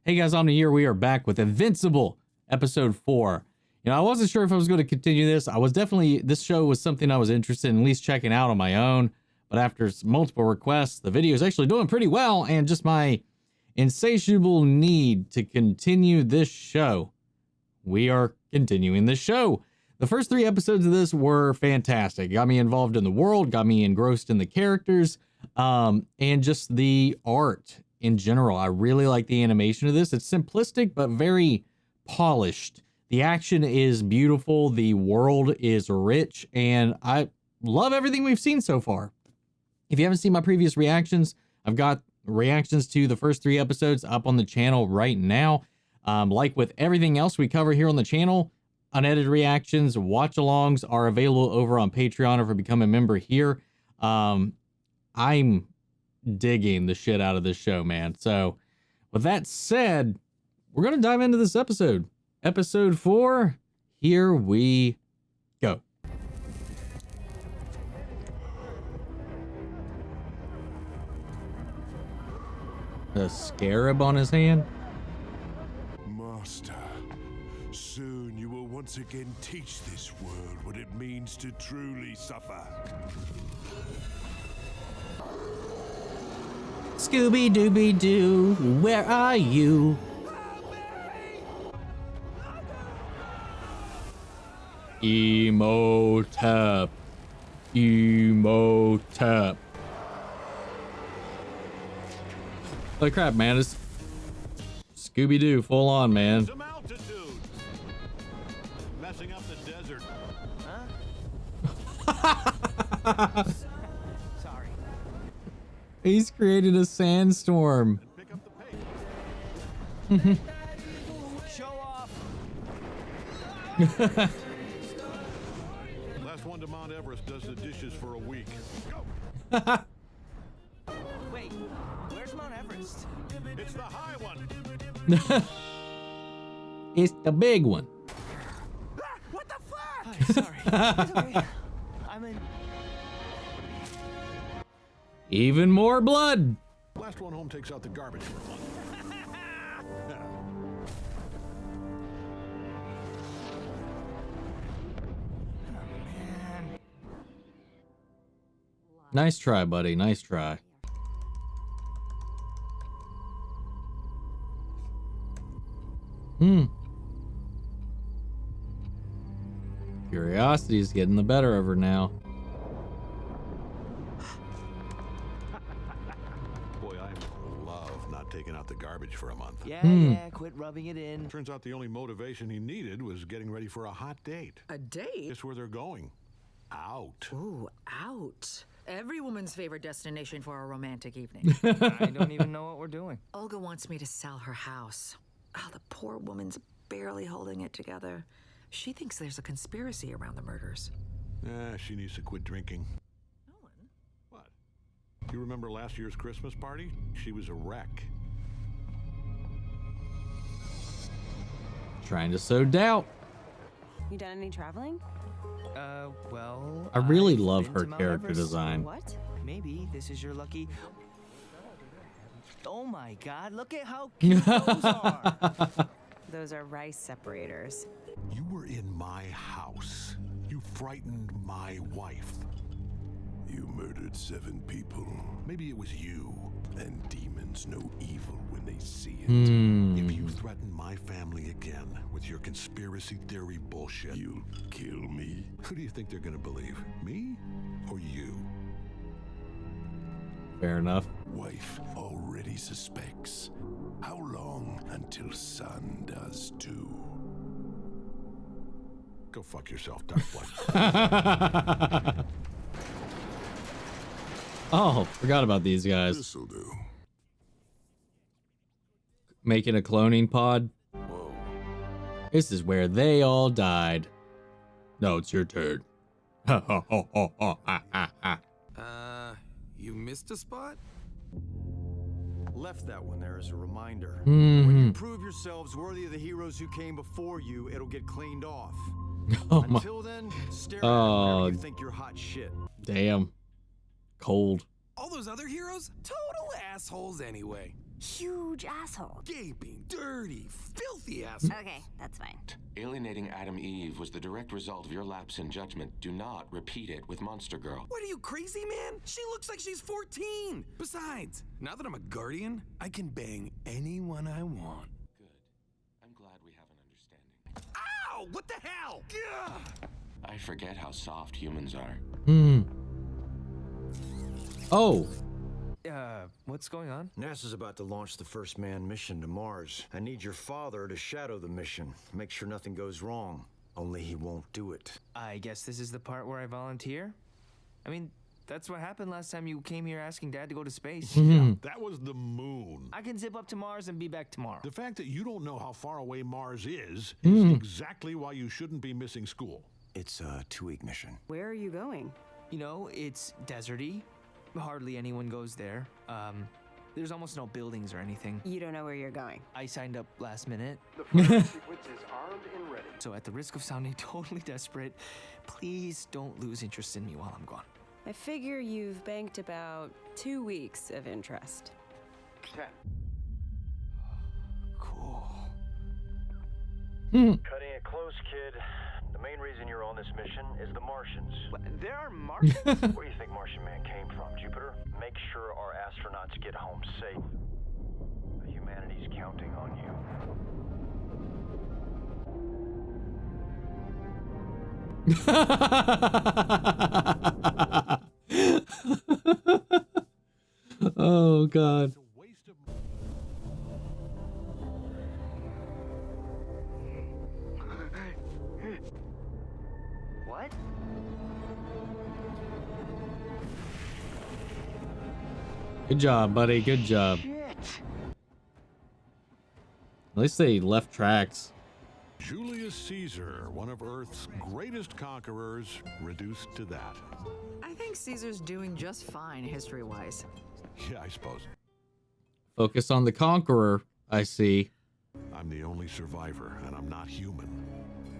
Hey guys, Omni here. We are back with Invincible, episode 4. You know, I wasn't sure if I was going to continue this. This show was something I was interested in at least checking out on my own. But after multiple requests, the video is actually doing pretty well. And just my insatiable need to continue this show, we are continuing this show. The first 3 episodes of this were fantastic. Got me involved in the world, got me engrossed in the characters, and just the art in general. I really like the animation of this. It's simplistic, but very polished. The action is beautiful. The world is rich, and I love everything we've seen so far. If you haven't seen my previous reactions, I've got reactions to the first 3 episodes up on the channel right now. Like with everything else we cover here on the channel, unedited reactions, watch-alongs are available over on Patreon or if you become a member here. I'm digging the shit out of this show, man. So with that said, we're going to dive into this episode. Episode 4, here we go. A scarab on his hand? Master, soon you will once again teach this world what it means to truly suffer. Scooby-Dooby-Doo, where are you? Emo-tap. Emo-tap. Holy crap, man. It's Scooby-Doo full on, man. Some altitude. Messing up the desert. Huh? Sorry. He's created a sandstorm. Pick up the pace. Show off. Last one to Mount Everest does the dishes for a week. Go. Wait, where's Mount Everest? It's the high one. It's the big one. Ah, what the fuck? Hi, sorry. It's okay. I'm in. Even more blood. Last one home takes out the garbage for a month. Nice try, buddy. Nice try. Curiosity is getting the better of her now. Boy, I love not taking out the garbage for a month. Yeah, quit rubbing it in. Turns out the only motivation he needed was getting ready for a hot date. A date? Guess where they're going? Out. Ooh, out. Every woman's favorite destination for a romantic evening. I don't even know what we're doing. Olga wants me to sell her house. Oh, the poor woman's barely holding it together. She thinks there's a conspiracy around the murders. She needs to quit drinking. Nolan? What? You remember last year's Christmas party? She was a wreck. Trying to sow doubt. You done any traveling? Well, I really I've love been her to Mount character Everest. design. What? Maybe this is your lucky. Oh my God! Look at how cute those are. Those are rice separators. You were in my house. You frightened my wife. You murdered 7 people. Maybe it was you. And demons know evil when they see it. If you threaten my family again with your conspiracy theory bullshit, you'll kill me. Who do you think they're gonna believe? Me or you? Fair enough. Wife already suspects. How long until son does too? Go fuck yourself, Dark Blood. Oh, forgot about these guys. This'll do. Making a cloning pod. Whoa. This is where they all died. No, it's your turn. You missed a spot? Left that one there as a reminder. Mm-hmm. When you prove yourselves worthy of the heroes who came before you, it'll get cleaned off. Oh my. Until then, stare at it whenever you think you're hot shit. Damn. Cold. All those other heroes? Total assholes anyway. huge asshole. Gaping, dirty, filthy asshole. Okay, that's fine. Alienating Adam Eve was the direct result of your lapse in judgment. Do not repeat it with Monster Girl. What are you, crazy, man? She looks like she's 14. Besides, now that I'm a guardian, I can bang anyone I want. Good. I'm glad we have an understanding. Ow! What the hell? Gah! I forget how soft humans are. Oh. What's going on? NASA's about to launch the first manned mission to Mars. I need your father to shadow the mission. Make sure nothing goes wrong. Only he won't do it. I guess this is the part where I volunteer? I mean, that's what happened last time you came here asking Dad to go to space. Yeah, that was the moon. I can zip up to Mars and be back tomorrow. The fact that you don't know how far away Mars is exactly why you shouldn't be missing school. It's a 2-week mission. Where are you going? You know, it's deserty. Hardly anyone goes there. There's almost no buildings or anything. You don't know where you're going. I signed up last minute. The first sequence is armed and ready. So at the risk of sounding totally desperate, please don't lose interest in me while I'm gone. I figure you've banked about 2 weeks of interest. 10. Cool. Cutting it close, kid. The main reason you're on this mission is the Martians. There are Martians? Where do you think Martian Man came from, Jupiter? Make sure our astronauts get home safe. Humanity's counting on you. Oh God. What? Good job, buddy. Good job. At least they left tracks. Julius Caesar, one of Earth's greatest conquerors, reduced to that. I think Caesar's doing just fine history-wise. Yeah, I suppose. Focus on the conqueror, I see. I'm the only survivor, and I'm not human.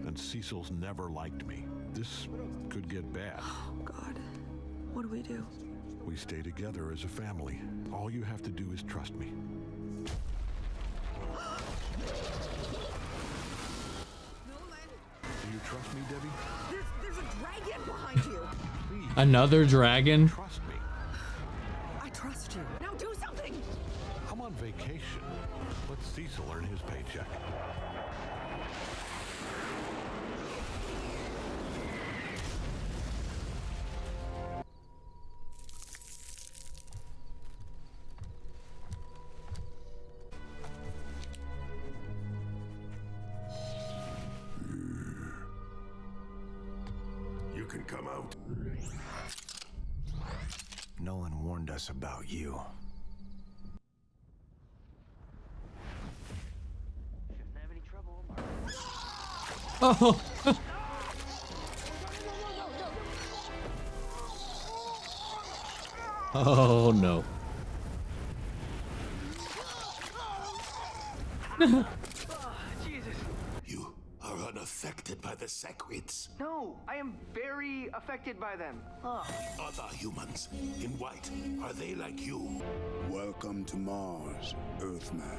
And Cecil's never liked me. This could get bad. Oh, God. What do we do? We stay together as a family. All you have to do is trust me. Do you trust me, Debbie? There's a dragon behind you. Please, Another dragon? trust me. I trust you. Now do something. I'm on vacation. Let Cecil earn his paycheck. You can come out. No one warned us about you. Shouldn't have any trouble. Oh. Oh no. You are unaffected by the Sequids. No, I am very affected by them. Other humans in white, are they like you? Welcome to Mars, Earthman.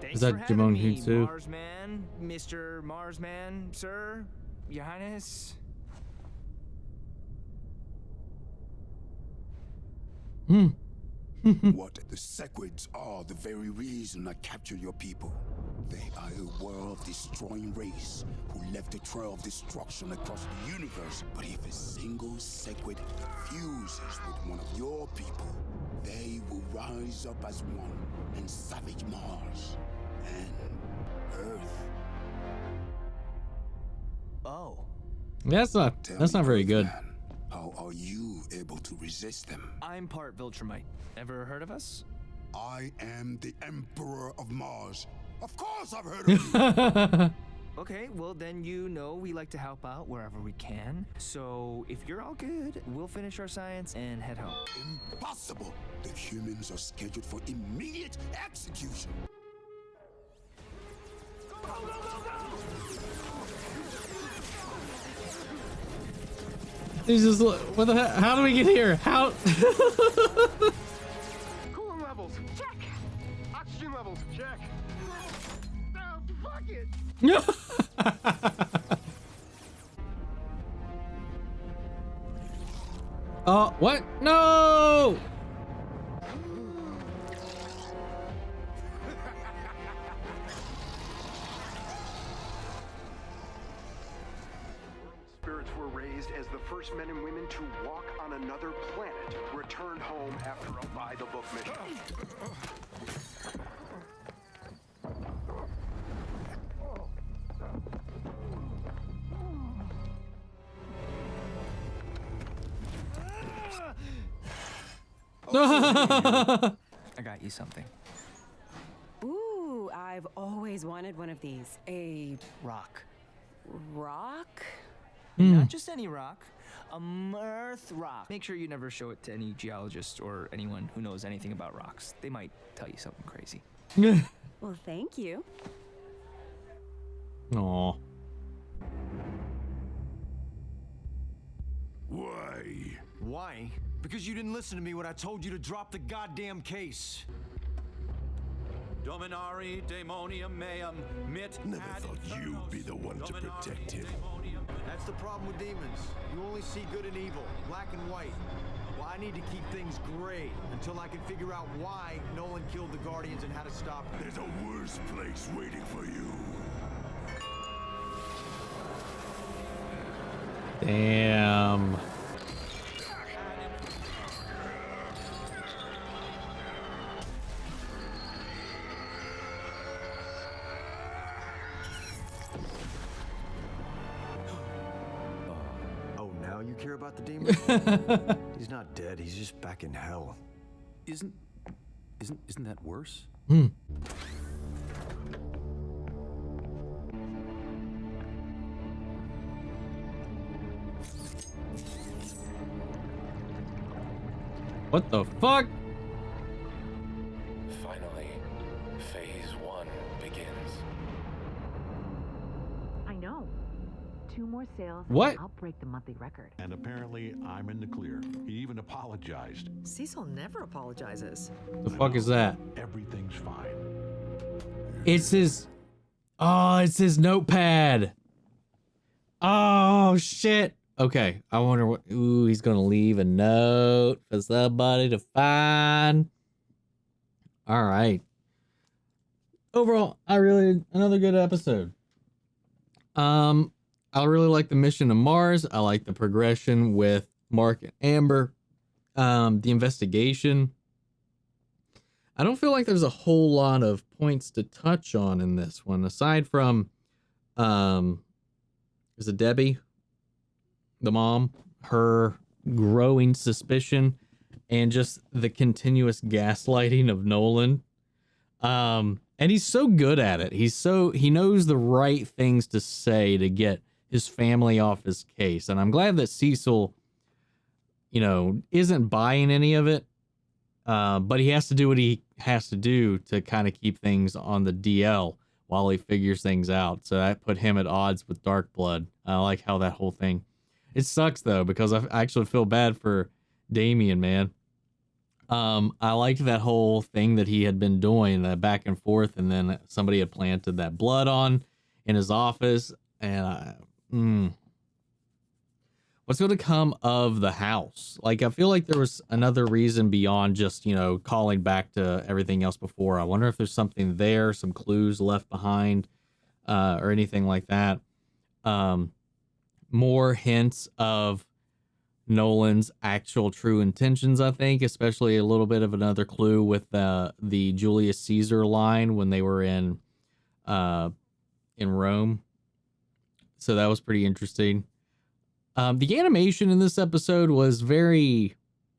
Thanks Is that for having Jimon me, Hinsu? Marsman, Mr. Marsman, sir, Your Highness. What the Sequids are the very reason I captured your people. They are a world-destroying race who left a trail of destruction across the universe. But if a single Sequid fuses with one of your people, they will rise up as one and savage Mars and Earth. Oh. That's not very good. Man, how are you able to resist them? I'm part Viltrumite. Ever heard of us? I am the Emperor of Mars. Of course I've heard of you. Okay, well then you know we like to help out wherever we can. So if you're all good, we'll finish our science and head home. Impossible. The humans are scheduled for immediate execution. Jesus, what the heck? How do we get here? How? Coolant levels. Check. vitals, check. No, fuck it. What? No! Spirits were raised as the first men and women to walk on another planet, returned home after a by-the-book mission. I got you something. Ooh, I've always wanted one of these. A Rock. rock? Not just any rock. A Earth rock. Make sure you never show it to any geologist or anyone who knows anything about rocks. They might tell you something crazy. Well, thank you. Aw. Why? Why? Because you didn't listen to me when I told you to drop the goddamn case. Dominari demonium meum mit. Never thought you'd be the one to protect him. That's the problem with demons. You only see good and evil, black and white. Well, I need to keep things gray until I can figure out why Nolan killed the Guardians and how to stop them. There's a worse place waiting for you. Damn. Oh, now you care about the demon? He's not dead. He's just back in hell. Isn't that worse? What the fuck? Finally, phase 1 begins. I know. 2 more sales. What? And I'll break the monthly record. And apparently, I'm in the clear. He even apologized. Cecil never apologizes. The fuck is that? Everything's fine. It's his. Oh, it's his notepad. Oh shit. Okay, I wonder what. Ooh, he's gonna leave a note for somebody to find. All right. Overall, another good episode. I really like the mission to Mars. I like the progression with Mark and Amber. The investigation. I don't feel like there's a whole lot of points to touch on in this one, aside from, is it Debbie, the mom, her growing suspicion, and just the continuous gaslighting of Nolan. And he's so good at it. He knows the right things to say to get his family off his case. And I'm glad that Cecil, isn't buying any of it. But he has to do what he has to do to kind of keep things on the DL while he figures things out. So that put him at odds with Dark Blood. I like how that whole thing. It sucks though, because I actually feel bad for Damien, man. I liked that whole thing that he had been doing, that back and forth, and then somebody had planted that blood on in his office. And what's going to come of the house? Like, I feel like there was another reason beyond just, calling back to everything else before. I wonder if there's something there, some clues left behind, or anything like that. More hints of Nolan's actual true intentions, I think, especially a little bit of another clue with the Julius Caesar line when they were in Rome. So that was pretty interesting. The animation in this episode was very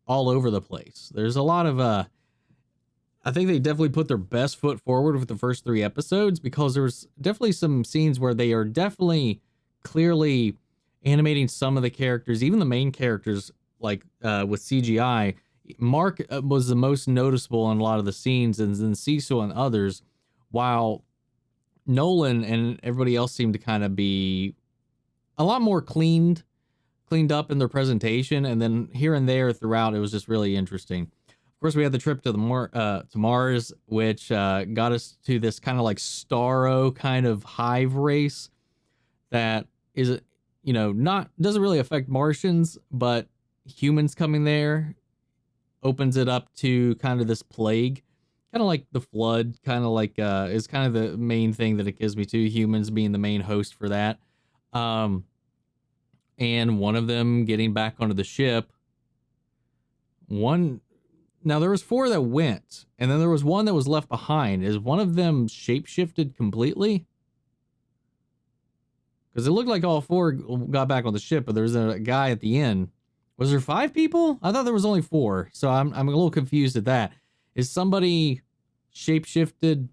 all over the place. There's a lot of, I think they definitely put their best foot forward with the first 3 episodes, because there was definitely some scenes where they are definitely clearly animating some of the characters, even the main characters, like with CGI. Mark was the most noticeable in a lot of the scenes, and then Cecil and others, while Nolan and everybody else seemed to kind of be a lot more cleaned up in their presentation, and then here and there throughout, it was just really interesting. Of course, we had the trip to to Mars, which got us to this kind of like Starro kind of hive race that is, you know, doesn't really affect Martians, but humans coming there opens it up to kind of this plague, kind of like the flood, kind of like is kind of the main thing that it gives me to humans being the main host for that. And one of them getting back onto the ship. Now there was 4 that went, and then there was one that was left behind. Is one of them shapeshifted completely? Because it looked like all 4 got back on the ship, but there was a guy at the end. Was there 5 people? I thought there was only 4, so I'm a little confused at that. Is somebody shapeshifted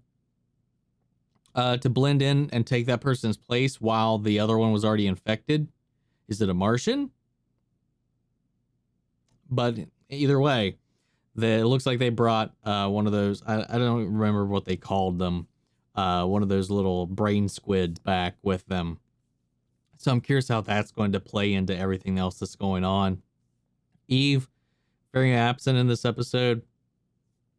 to blend in and take that person's place while the other one was already infected? Is it a Martian? But either way, it looks like they brought one of those, I don't remember what they called them, one of those little brain squids back with them. So I'm curious how that's going to play into everything else that's going on. Eve, very absent in this episode,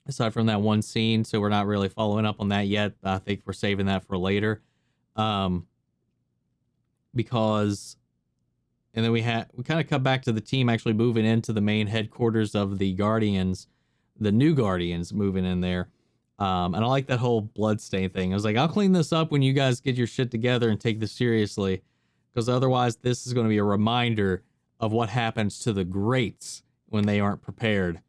aside from that one scene, so we're not really following up on that yet. I think we're saving that for later. Because... And then we kind of cut back to the team actually moving into the main headquarters of the Guardians, the new Guardians moving in there. And I like that whole bloodstain thing. I was like, I'll clean this up when you guys get your shit together and take this seriously, because otherwise this is going to be a reminder of what happens to the greats when they aren't prepared.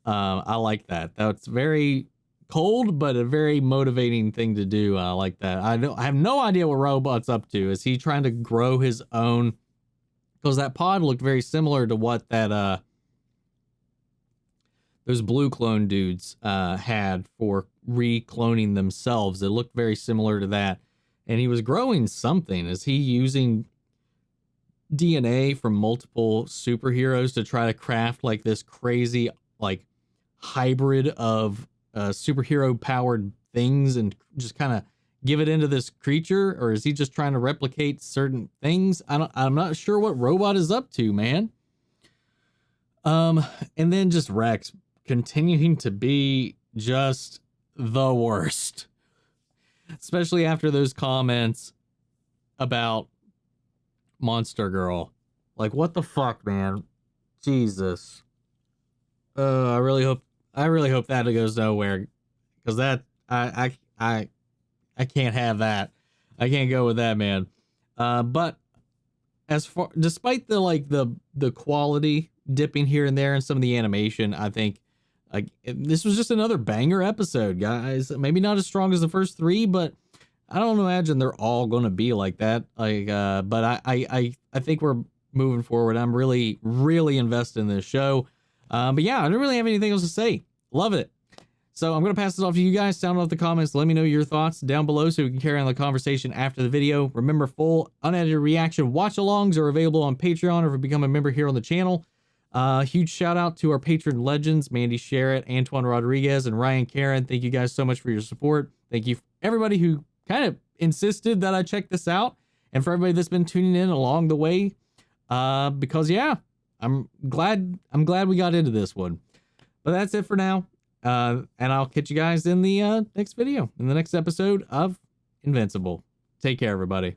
I like that. That's very cold, but a very motivating thing to do. I like that. I have no idea what Robot's up to. Is he trying to grow his own? Because that pod looked very similar to what that those blue clone dudes had for re-cloning themselves. It looked very similar to that. And he was growing something. Is he using DNA from multiple superheroes to try to craft like this crazy like hybrid of superhero powered things and just kind of give it into this creature? Or is he just trying to replicate certain things? I'm not sure what Robot is up to, man. And then just Rex continuing to be just the worst, especially after those comments about Monster Girl. Like, what the fuck, man? Jesus. I really hope that goes nowhere, because that I can't have that. I can't go with that, man. But as far, despite the quality dipping here and there and some of the animation, I think this was just another banger episode, guys. Maybe not as strong as the first 3, but I don't imagine they're all going to be like that. But I think we're moving forward. I'm really, really invested in this show. But yeah, I don't really have anything else to say. Love it. So I'm going to pass this off to you guys. Sound off the comments. Let me know your thoughts down below so we can carry on the conversation after the video. Remember, full unedited reaction watch-alongs are available on Patreon or if you become a member here on the channel. Huge shout out to our patron legends, Mandy Sherritt, Antoine Rodriguez, and Ryan Karen. Thank you guys so much for your support. Thank you everybody who kind of insisted that I check this out, and for everybody that's been tuning in along the way. Because yeah, I'm glad we got into this one. But that's it for now. And I'll catch you guys in the next video, in the next episode of Invincible. Take care, everybody.